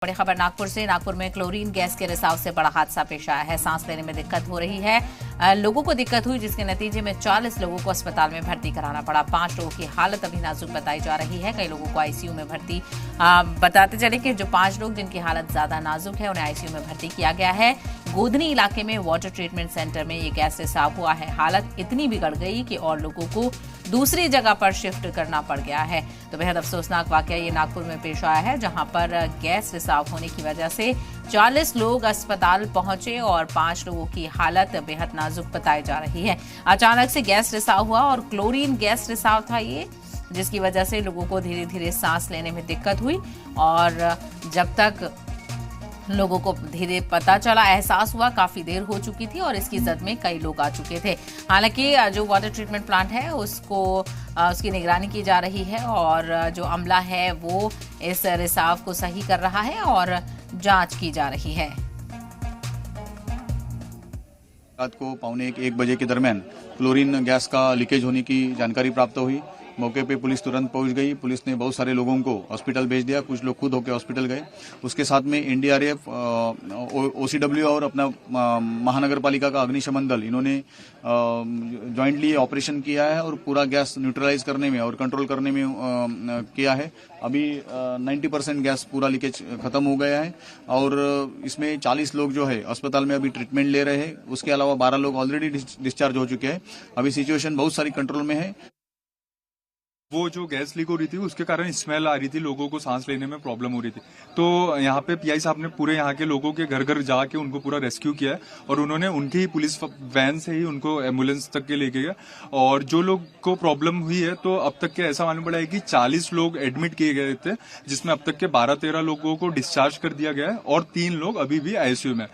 बड़ी खबर नागपुर से। नागपुर में क्लोरीन गैस के रिसाव से बड़ा हादसा पेश आया है। सांस लेने में दिक्कत हो रही है। लोगों को दिक्कत हुई, जिसके नतीजे में 40 लोगों को अस्पताल में भर्ती कराना पड़ा। 5 लोगों की हालत अभी नाजुक बताई जा रही है। कई लोगों को आईसीयू में भर्ती बताते चले कि जो 5 लोग जिनकी हालत ज्यादा नाजुक है उन्हें आईसीयू में भर्ती किया गया है। गोधनी इलाके में वाटर ट्रीटमेंट सेंटर में ये गैस रिसाव हुआ है। हालत इतनी बिगड़ गई कि और लोगों को दूसरी जगह पर शिफ्ट करना पड़ गया है। तो बेहद अफसोसनाक वाकया ये नागपुर में पेश आया है, जहां पर गैस रिसाव होने की वजह से 40 लोग अस्पताल पहुंचे और 5 लोगों की हालत बेहद नाजुक बताई जा रही है। अचानक से गैस रिसाव हुआ और क्लोरीन गैस रिसाव था ये, जिसकी वजह से लोगों को धीरे धीरे सांस लेने में दिक्कत हुई और जब तक लोगों को धीरे पता चला, एहसास हुआ, काफी देर हो चुकी थी और इसकी जद में कई लोग आ चुके थे। हालांकि जो वाटर ट्रीटमेंट प्लांट है उसकी निगरानी की जा रही है और जो अमला है वो इस रिसाव को सही कर रहा है और जांच की जा रही है। रात को 1:15 बजे के दरमियान क्लोरीन गैस का लीकेज होने की जानकारी प्राप्त हुई। मौके पे पुलिस तुरंत पहुंच गई। पुलिस ने बहुत सारे लोगों को हॉस्पिटल भेज दिया, कुछ लोग खुद होकर हॉस्पिटल गए। उसके साथ में एनडीआरएफ, ओसीडब्ल्यू और अपना महानगर पालिका का अग्निशमन दल, इन्होंने जॉइंटली ऑपरेशन किया है और पूरा गैस न्यूट्रलाइज करने में और कंट्रोल करने में किया है। अभी 90% गैस पूरा लीकेज खत्म हो गया है और इसमें 40 लोग जो है अस्पताल में अभी ट्रीटमेंट ले रहे हैं। उसके अलावा 12 लोग ऑलरेडी डिस्चार्ज हो चुके हैं। अभी सिचुएशन बहुत सारी कंट्रोल में है। वो जो गैस लीक हो रही थी उसके कारण स्मेल आ रही थी, लोगों को सांस लेने में प्रॉब्लम हो रही थी। तो यहाँ पे पीआई साहब ने पूरे यहाँ के लोगों के घर घर जाके उनको पूरा रेस्क्यू किया है और उन्होंने उनकी ही पुलिस वैन से ही उनको एम्बुलेंस तक के लेके गया। और जो लोग को प्रॉब्लम हुई है तो अब तक के ऐसा मालूम पड़ा है कि 40 लोग एडमिट किए गए थे, जिसमें अब तक के 12-13 लोगों को डिस्चार्ज कर दिया गया है और 3 लोग अभी भी आईसीयू में।